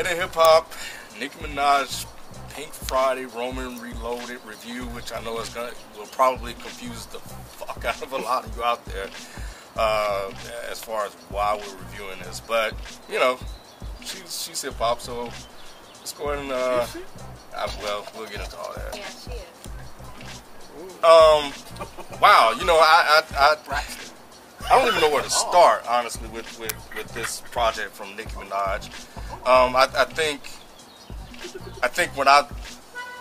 Dead Hip Hop, Nicki Minaj, Pink Friday, Roman Reloaded review, which I know will probably confuse the fuck out of a lot of you out there as far as why we're reviewing this. But you know, she's hip hop, so let's go ahead and well, we'll get into all that. Yeah, she is. Wow, you know, I don't even know where to start, honestly, with this project from Nicki Minaj. I think when I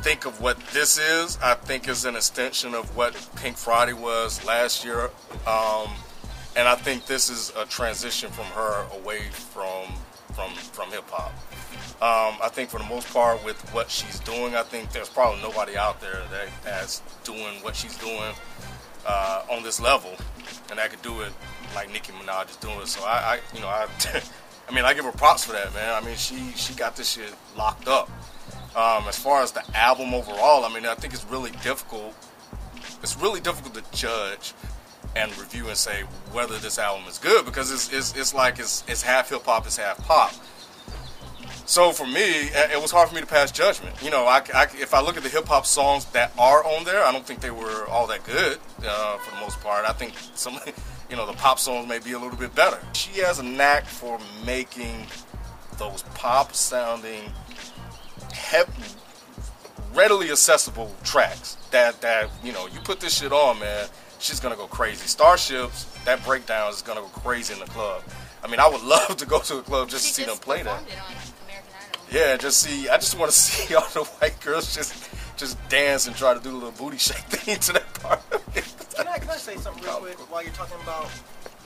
think of what this is, I think it's an extension of what Pink Friday was last year, and I think this is a transition from her away from hip hop. I think for the most part with what she's doing, I think there's probably nobody out there that's doing what she's doing on this level, and that could do it like Nicki Minaj is doing it. So I mean, I give her props for that, man. I mean, she got this shit locked up. As far as the album overall, I mean, I think it's really difficult. It's really difficult to judge and review and say whether this album is good, because it's like it's half hip hop, it's half pop. So for me, it was hard for me to pass judgment. You know, if I look at the hip hop songs that are on there, I don't think they were all that good for the most part. I think some, you know, the pop songs may be a little bit better. She has a knack for making those pop-sounding, readily accessible tracks that you know, you put this shit on, man, she's gonna go crazy. Starships, that breakdown is gonna go crazy in the club. I mean, I would love to go to a club just to see them play that. Yeah, I just want to see all the white girls just dance and try to do a little booty shake thing to that part. Can I say something real quick while you're talking about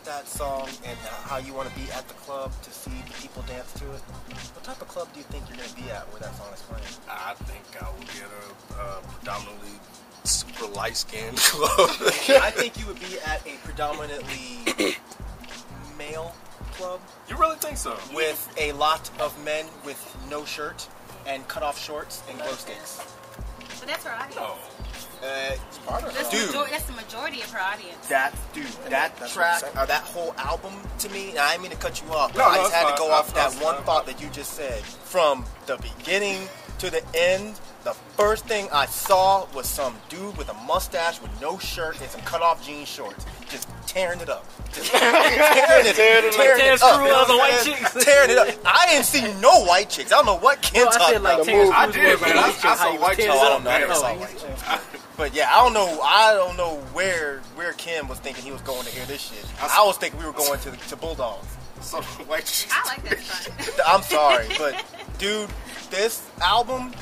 that song and how you want to be at the club to see the people dance to it? What type of club do you think you're going to be at where that song is playing? I think I will get a predominantly super light-skinned club. I think you would be at a predominantly male club. You really think so? With a lot of men with no shirt and cut-off shorts and glow sticks. But that's her audience. Oh. It's part of That's the majority of her audience. That track, or that whole album, to me, and I didn't mean to cut you off, but I just had to go off that one thought that you just said. From the beginning to the end, the first thing I saw was some dude with a mustache with no shirt and some cut-off jean shorts, just tearing it up. Tearing it up. Tearing it up. I didn't see no white chicks. I don't know what Ken talked about. I did, man. I saw white chicks. I never saw white chicks. But yeah, I don't know where Kim was thinking he was going to hear this shit. I was thinking we were going to Bulldogs. So white chicks. I like that song. I'm sorry, but dude, this album,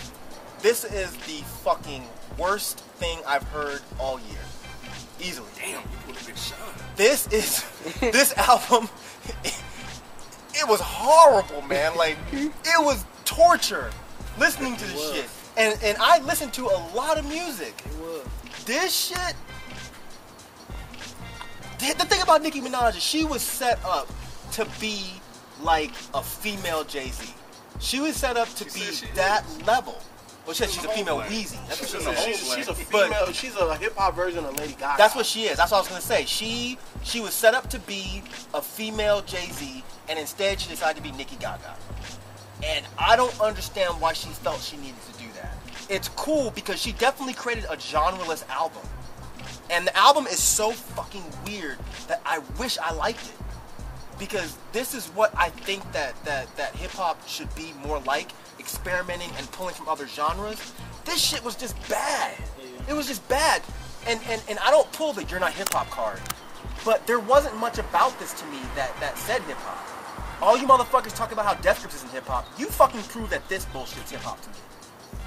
this is the fucking worst thing I've heard all year. Easily. Damn, you put a big shot. This album, it was horrible, man. Like, it was torture listening to this shit. And I listened to a lot of music. This shit, the thing about Nicki Minaj is she was set up to be like a female Jay-Z. She was set up to be that level. Well, she's a female Weezy. That's what she's a female. She's a hip hop version of Lady Gaga. That's what she is. That's what I was gonna say. She was set up to be a female Jay-Z, and instead she decided to be Nicki Gaga. And I don't understand why she felt she needed to do that. It's cool because she definitely created a genreless album, and the album is so fucking weird that I wish I liked it. Because this is what I think that hip hop should be more like, experimenting and pulling from other genres. This shit was just bad. It was just bad. And I don't pull the "you're not hip hop" card, but there wasn't much about this to me that said hip hop. All you motherfuckers talk about how Death Grips isn't hip hop. You fucking prove that this bullshit's hip hop to me.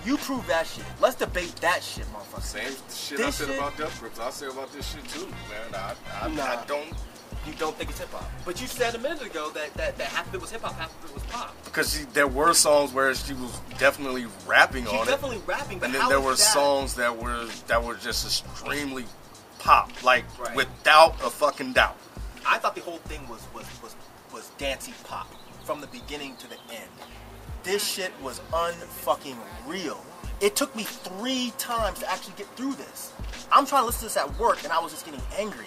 You prove that shit. Let's debate that shit, motherfucker. Same shit I said about Death Grips. I say about this shit too, man. I don't. You don't think it's hip hop, but you said a minute ago that half of it was hip hop, half of it was pop. Because there were songs where she was definitely rapping on it. She's definitely rapping, but and then there were songs that were just extremely pop, like without a fucking doubt. I thought the whole thing was dancey pop from the beginning to the end. This shit was unfucking real. It took me 3 times to actually get through this. I'm trying to listen to this at work, and I was just getting angry.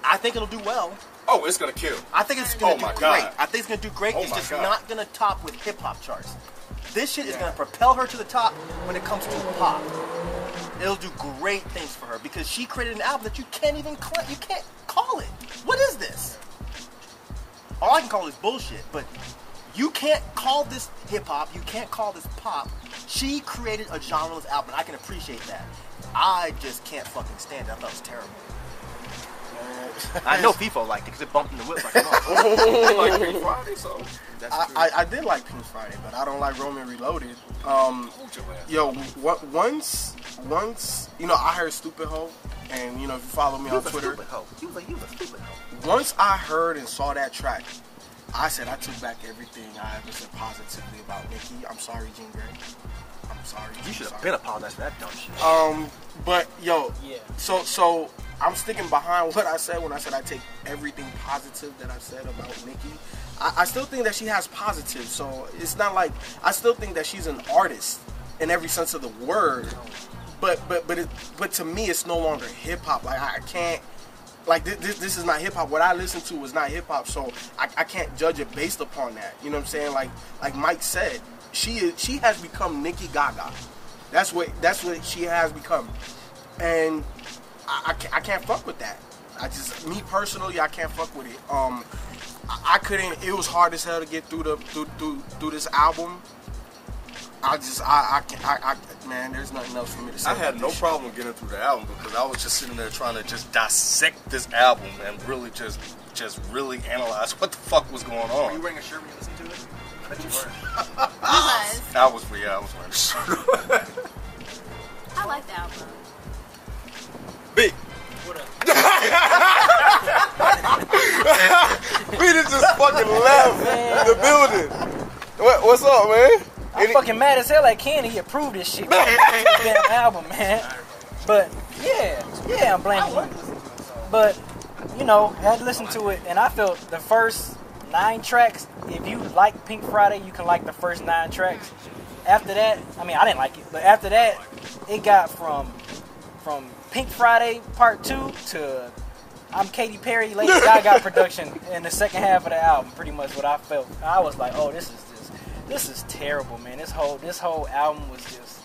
I think it'll do well. Oh, it's gonna kill. I think it's gonna do my great. God. I think it's gonna do great. Oh It's my just God. not gonna top with hip hop charts. This shit is gonna propel her to the top when it comes to pop. It'll do great things for her because she created an album that you can't even you can't call it. What is this? All I can call is bullshit. But you can't call this hip hop. You can't call this pop. She created a genreless album. I can appreciate that. I just can't fucking stand it. I thought it was terrible. I know FIFO liked it because it bumped in the whip like a motherfucker. Like Pink Friday, so that's true. I did like Pink Friday, but I don't like Roman Reloaded. Hold your ass. Yo, once you know, I heard Stupid Ho, and you know, if you follow me on Twitter, He was a stupid hoe. once I heard and saw that track, I said I took back everything I ever said positively about Nicki. I'm sorry, Jean Grey. I'm sorry. You should have Sorry. been apologized for that dumb shit. But yo, Yeah. So I'm sticking behind what I said when I said I take everything positive that I've said about Nicki. I still think that she has positive, so it's not like I still think that she's an artist in every sense of the word. But to me, it's no longer hip hop. Like I can't. Like this is not hip hop. What I listen to was not hip hop, so I can't judge it based upon that. You know what I'm saying? Like Mike said, she has become Nicki Gaga. That's what she has become, and I can't fuck with that. Me personally, I can't fuck with it. I couldn't. It was hard as hell to get through this album. Man, there's nothing else for me to say. I had about no this problem getting through the album because I was just sitting there trying to just dissect this album and really just really analyze what the fuck was going Were you on. wearing a shirt when you listened to it? I bet you were. He was. I was wearing a shirt. I like the album. Big. What up? We just fucking left the building. What's up, man? I'm fucking mad as hell at Kenny. He approved this shit. Damn album, man. But yeah, I'm blaming you. But you know, I had to listen to it, and I felt the first 9 tracks. If you like Pink Friday, you can like the first 9 tracks. After that, I mean, I didn't like it, but after that, it got from Pink Friday Part 2 to I'm Katy Perry, Lady Gaga production in the second half of the album. Pretty much what I felt. I was like, oh, this is terrible, man. This whole album was just.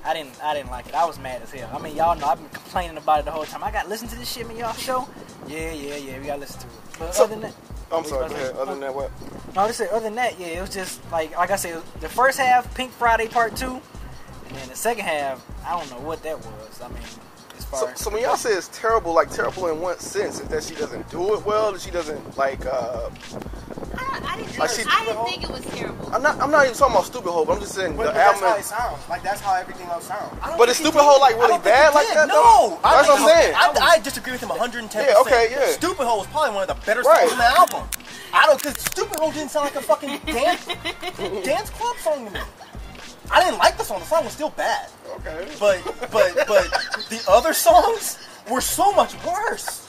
I didn't like it. I was mad as hell. I mean, y'all know I've been complaining about it the whole time. I got to listen to this shit in y'all show. Yeah, we got to listen to it. But other than that, I'm sorry. Go ahead. Other than that, what? no, I just said other than that, yeah, it was just like I said, the first half, Pink Friday Part 2, and then the second half, I don't know what that was. I mean, as far as So when y'all say it's terrible, like terrible in what sense? Is that she doesn't do it well? That she doesn't like? I didn't Like she- think it was terrible. I'm not even talking about Stupid Hope. I'm just saying But the that's album. how it sounds. Like that's how everything else sounds. But is Stupid Ho like really bad like that? No, That's what I'm saying. I disagree with him 110%. Yeah, okay, yeah. Stupid Ho was probably one of the better Right. songs on the album. I don't, because Stupid Ho didn't sound like a fucking dance club song to me. I didn't like the song. The song was still bad. Okay. But the other songs were so much worse.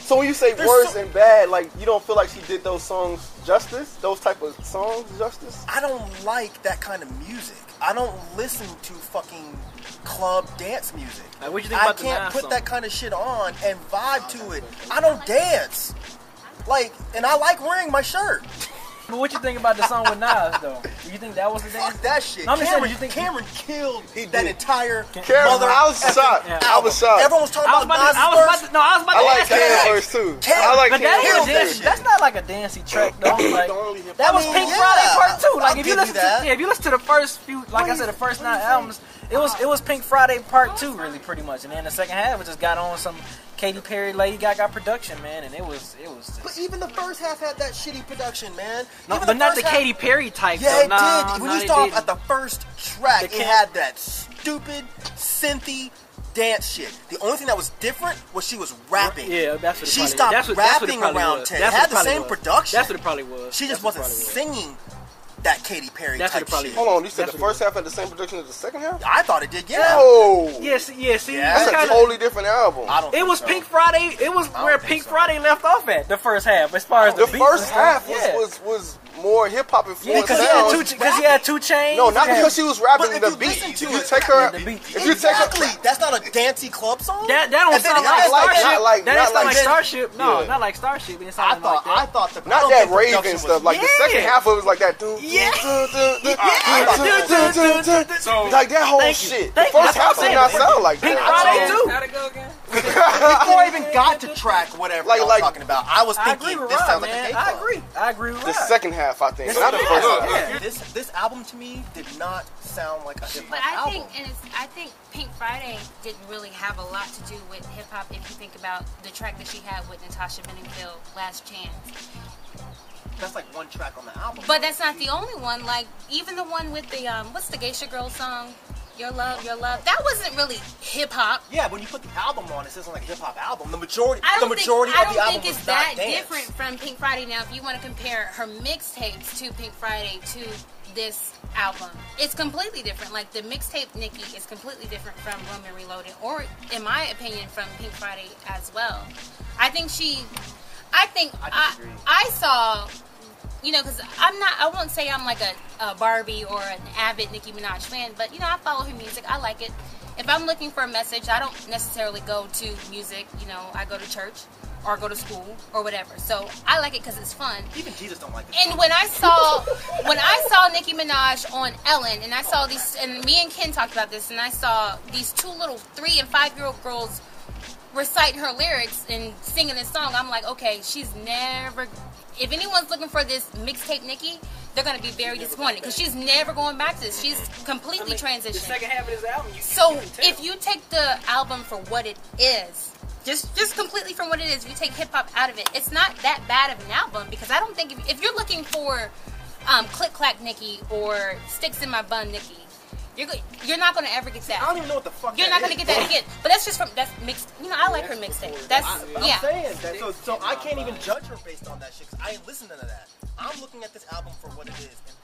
So when you say There's worse so- and bad, like you don't feel like she did those songs justice? Those type of songs justice? I don't like that kind of music. I don't listen to fucking club dance music. Like, what you think I about the can't Nas put song? that kind of shit on and vibe to it. I don't dance. Like, and I like wearing my shirt. But what you think about the song with Nas though? Do you think that was the dance? Fuck that shit. No, I'm just saying, Cameron, you think- Cameron killed that did. entire Cameron, mother I was effing shocked. Yeah. I was shocked. Everyone was talking I was about about Nas' to, I was about verse. to, no, I was about I to like ask you Cam's that. verse too. Cam- I like But that Cam's ain't Killed a that verse. dance. shit. That's not like a dancey track though. Like, that was I mean, Pink yeah. Friday Part 2. Like I'll if give you you listen to that. if you listen to the first few, like I said, the first 9 albums, it was Pink Friday Part 2 really pretty much, and then the second half it just got on some Katy Perry, Lady Gaga production, man, and it was just. But even the first half had that shitty production, man. No, Even but not the first half- Katy Perry type. Yeah, though. it Nah, did. When nah, you it start off didn't. at the first track, The it Cam- had that stupid, synthy dance shit. The only thing that was different was she was rapping. Yeah, that's what it She probably stopped was. That's what it rapping probably around was. 10. That's It what had the probably same was. production. That's what it probably was. She just That's what wasn't it probably was. singing that Katy Perry That's what type it probably shit. Hold on, you said That's the what it first half had the same production as the second half? I thought it did, yeah. No! Yeah, see, Yeah. it's That's a kinda, totally different album. I don't It think was so. Pink Friday. It was don't where think Pink so. Friday left off at the first half, as far as The beat first was half yeah. was more hip hop influenced sounds. Because he had 2 Chainz. No, not because she was rapping But if the you beat. listen If to you it- take her, The beat. if you take her, Exactly. That's not a dancey club song. That don't And then sound not like like- Starship. not like- That not ain't sound like like that. Starship. No, Yeah. not like Starship. It I sounded like that. I thought the not that Raven stuff. Like the Yeah. second half of it was like that. Yeah. So Like that whole Thank you. shit. Thank The you. first That's half what I'm did not saying. sound like Pink that. Friday too. How'd it go again? Before I even got to track whatever Like- I was like- talking about, I was I agree thinking with this Rob, sounds like a man. gay I club. agree. I agree with The Rob. second half, I think, not the first Look, half. look, This album to me did not sound like a hip But hop I album. think, I think Pink Friday didn't really have a lot to do with hip hop. If you think about the track that she had with Natasha Bedingfield, "Last Chance," That's like one track on the album. but that's not the only one. Like even the one with the what's the Geisha Girl song, "Your Love, Your Love." That wasn't really hip hop. Yeah, when you put the album on, it sounds like a hip hop album. The majority I of don't the album think it's was that not dance. different from Pink Friday. Now, if you want to compare her mixtapes to Pink Friday to this album, it's completely different. Like the mixtape Nicki is completely different from Roman Reloaded, or in my opinion, from Pink Friday as well. I disagree. I saw, you know, because I won't say I'm like a Barbie or an avid Nicki Minaj fan, but you know, I follow her music. I like it. If I'm looking for a message, I don't necessarily go to music. You know, I go to church or go to school or whatever. So I like it because it's fun. Even Jesus don't like it. And when I saw Nicki Minaj on Ellen, and I saw these, and me and Ken talked about this, and I saw these 2 little 3- and 5-year-old girls reciting her lyrics and singing this song, I'm like, okay, she's never. If anyone's looking for this mixtape Nicki, they're going to be very disappointed because she's never going back to this. She's completely The transitioned. second half of this album, you So can tell. if you take the album for what it is, just completely from what it is, if you take hip hop out of it, it's not that bad of an album because I don't think if you're looking for Click Clack Nicki or Sticks in My Bun Nicki, you're not going to ever get that. I don't even know what the fuck. You're not going to get that again. But that's just that's mixed. You know, I like her mixtape. That's I'm yeah. saying that. So I can't even judge her based on that shit because I ain't listening to that. I'm looking at this album for what it is, and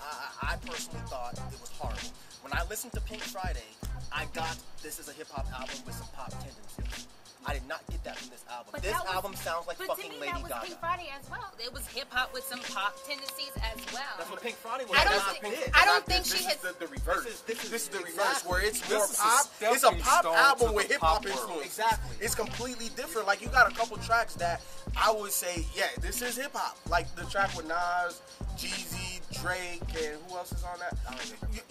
I personally thought it was horrible. When I listened to Pink Friday, I got this is a hip hop album with some pop tendencies. I did not get that from this album. But This that was- album sounds like But to fucking me, Lady that was Gaga. Pink Friday as well. It was hip hop with some pop tendencies as well. That's what Pink Friday was. I don't That's think- not Pink. I don't This think she is hit. the reverse. This is the reverse, where it's more is a pop. It's a stepping pop stone album to with the hip hop pop world. influence. Exactly. It's completely different. Like you got a couple tracks that I would say, yeah, this is hip hop. Like the track with Nas, Jeezy, Drake, and who else is on that?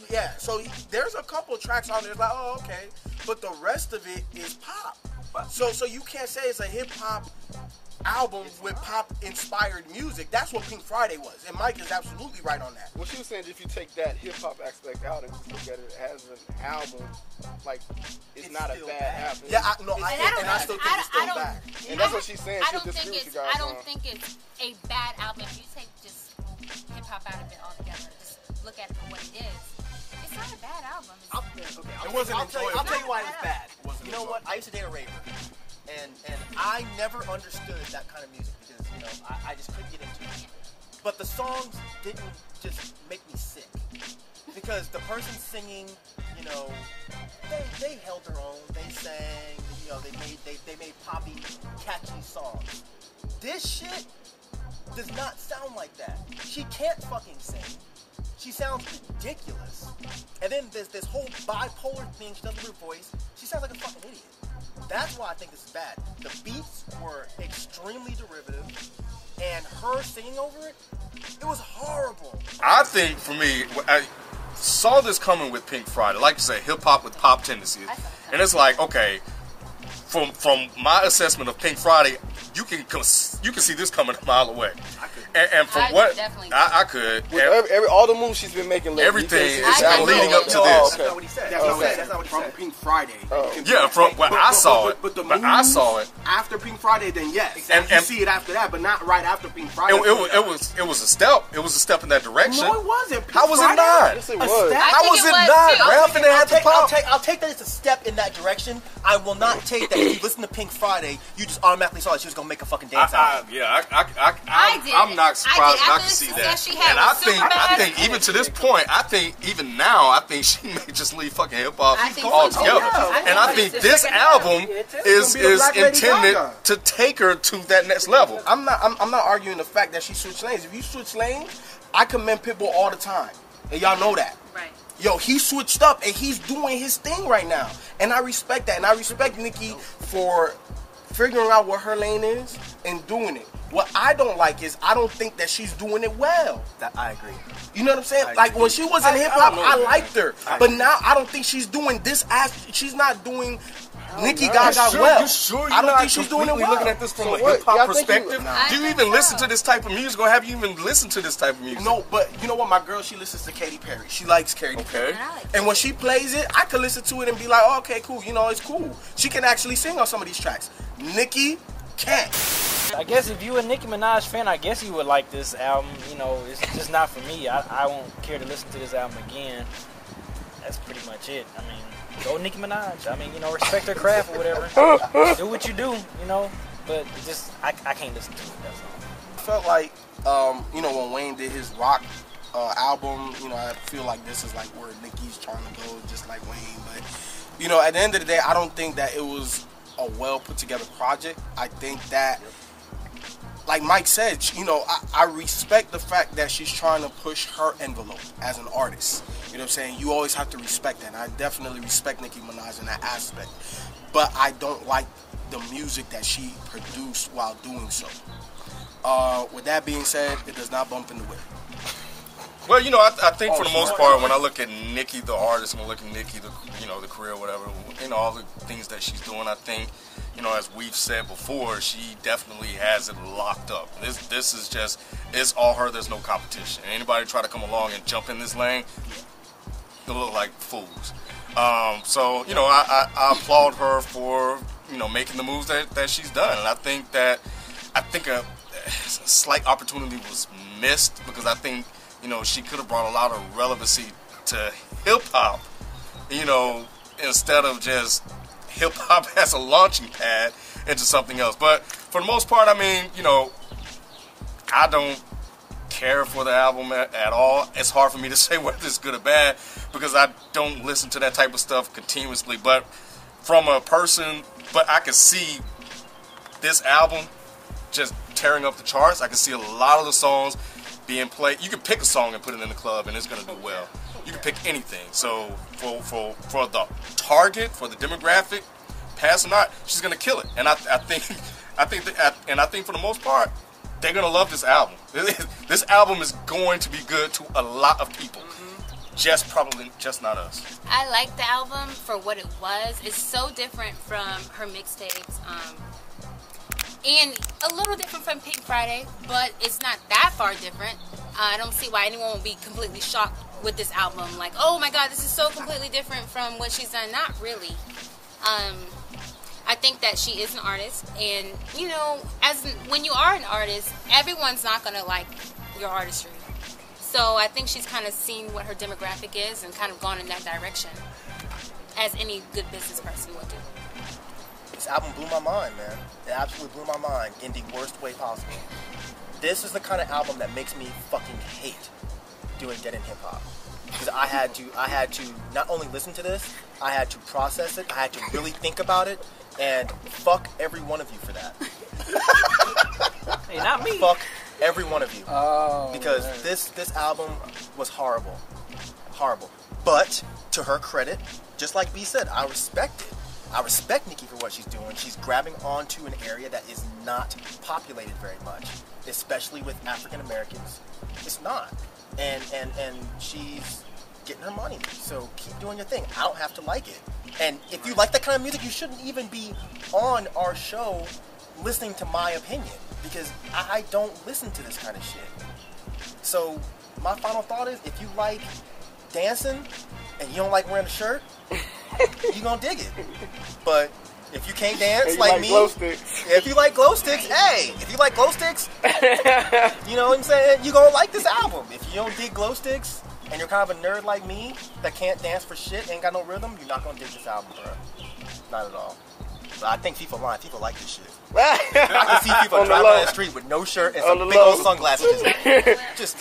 Yeah. So there's a couple tracks on there. It's like, oh, okay, but the rest of it is pop. So you can't say it's a hip hop album with pop inspired music. That's what Pink Friday was, and Mike is absolutely right on that. What she was saying, if you take that hip hop aspect out and just look at it as an album, like it's not a still bad bad. album. Yeah, I still think it's still I don't- bad. And that's what she's saying. I She'll don't disagree think with it's. you guys I don't on. think it's a bad album. If you take just hip hop out of it altogether, just look at it for what it is. It's not a bad album. It wasn't I'll tell enjoyable. you why it was bad. wasn't You know what? I used to date a raver, and I never understood that kind of music because you know I just couldn't get into it. But the songs didn't just make me sick because the person singing, you know, they held their own. They sang, you know, they made poppy, catchy songs. This shit does not sound like that. She can't fucking sing. She sounds ridiculous. And then there's this whole bipolar thing she does with her voice. She sounds like a fucking idiot. That's why I think this is bad. The beats were extremely derivative, and her singing over it, it was horrible. I think for me, I saw this coming with Pink Friday. Like you say, hip hop with pop tendencies, and it's like, okay, from my assessment of Pink Friday, you can see this coming a mile away. And from I what definitely I could, With all the moves she's been making lately, everything you is can't say- leading up to Oh, this. okay. That's not what he said. That's not what he said. That's not what he From said. Pink Friday. Yeah, from when I saw it, But the but I moves saw it. after Pink Friday, then yes, And- you and- see it after that, but not right after Pink Friday. It was a step. It was a step in that direction. No, it wasn't. Pink How was it Friday? not? Yes, it A was. step? How think was it it was, not? too. Ralph and they had to pop. I'll take that it's a step in that direction. I will not take that if you listen to Pink Friday, you just automatically saw that she was gonna make a fucking dance out. I'm not surprised I I did. can see After the that. success she had And with I Superbad, think even to this point, I think even now, I think she may just leave fucking hip hop I think so, altogether. too. I And I think think so. this album is gonna be a Black Lady intended Gaga. to take her to that next level. I'm not arguing the fact that she switched lanes. If you switch lanes, I commend Pitbull all the time, and y'all know that. Right. Yo, he switched up and he's doing his thing right now, and I respect that, and I respect Nicki for figuring out what her lane is and doing it. What I don't like is I don't think that she's doing it well. That I agree. You know what I'm saying? Like when she was in hip hop, I liked her, but now I don't think she's doing this. She's not doing Nicki Gaga well. You sure I don't think she's doing it well. Looking at this from a what? hip hop Y'all think perspective, do you even listen to this type of music, or have you even listened to this type of music? No, but you know what? My girl, she listens to Katy Perry. She likes Katy Perry. And when she plays it, I can listen to it and be like, oh, okay, cool. You know, it's cool. She can actually sing on some of these tracks. Nicki can't. I guess if you a Nicki Minaj fan, I guess you would like this album. You know, it's just not for me. I won't care to listen to this album again. That's pretty much it. I mean, go Nicki Minaj. I mean, you know, respect her craft or whatever. Do what you do, you know. But it just, I can't listen to it. That's all. I felt like, you know, when Wayne did his rock album, you know, I feel like this is like where Nicki's trying to go, just like Wayne. But, you know, at the end of the day, I don't think that it was a well put together project. I think that, like Mike said, you know, I respect the fact that she's trying to push her envelope as an artist. You know what I'm saying? You always have to respect that. And I definitely respect Nicki Minaj in that aspect. But I don't like the music that she produced while doing so. With that being said, it does not bump in the whip. Well, you know, I think for the most part, when I look at Nicki, the artist, and I look at Nicki, the career, whatever, you know, all the things that she's doing, I think, you know, as we've said before, she definitely has it locked up. This is just, it's all her. There's no competition. Anybody try to come along and jump in this lane, they look like fools. So, you know, I applaud her for, you know, making the moves that she's done, and I think a slight opportunity was missed, because I think, you know, she could have brought a lot of relevancy to hip-hop, you know, instead of just hip-hop as a launching pad into something else. But for the most part, I mean, you know, I don't care for the album at all. It's hard for me to say whether it's good or bad, because I don't listen to that type of stuff continuously. But from a person, but I can see this album just tearing up the charts. I can see a lot of the songs being played. You can pick a song and put it in the club, and it's going to do well. You can pick anything. So for the target, for the demographic, pass or not, she's going to kill it. And I think for the most part, they're going to love this album. This album is going to be good to a lot of people. Probably just not us. I like the album for what it was. It's so different from her mixtapes. And a little different from Pink Friday, but it's not that far different. I don't see why anyone would be completely shocked with this album. Like, oh my god, this is so completely different from what she's done. Not really. I think that she is an artist, and you know, when you are an artist, everyone's not gonna like your artistry. So I think she's kind of seen what her demographic is and kind of gone in that direction, as any good business person would do. This album blew my mind, man. It absolutely blew my mind in the worst way possible. This is the kind of album that makes me fucking hate doing Dead in Hip Hop. Because I had to not only listen to this, I had to process it, I had to really think about it, and fuck every one of you for that. Hey, not me. Fuck every one of you. Oh, because man. this album was horrible. Horrible. But, to her credit, just like B said, I respect it. I respect Nicki for what she's doing. She's grabbing onto an area that is not populated very much, especially with African Americans. It's not. And she's getting her money. So keep doing your thing. I don't have to like it. And if you like that kind of music, you shouldn't even be on our show listening to my opinion, because I don't listen to this kind of shit. So my final thought is, if you like dancing and you don't like wearing a shirt, you gonna dig it. But if you can't dance like me, if you like glow sticks, hey, if you like glow sticks, you know what I'm saying, you gonna like this album. If you don't dig glow sticks and you're kind of a nerd like me that can't dance for shit, ain't got no rhythm, you're not gonna dig this album, bro. Not at all. But I think people lying. People like this shit. I can see people driving down the street with no shirt and some big old sunglasses. Just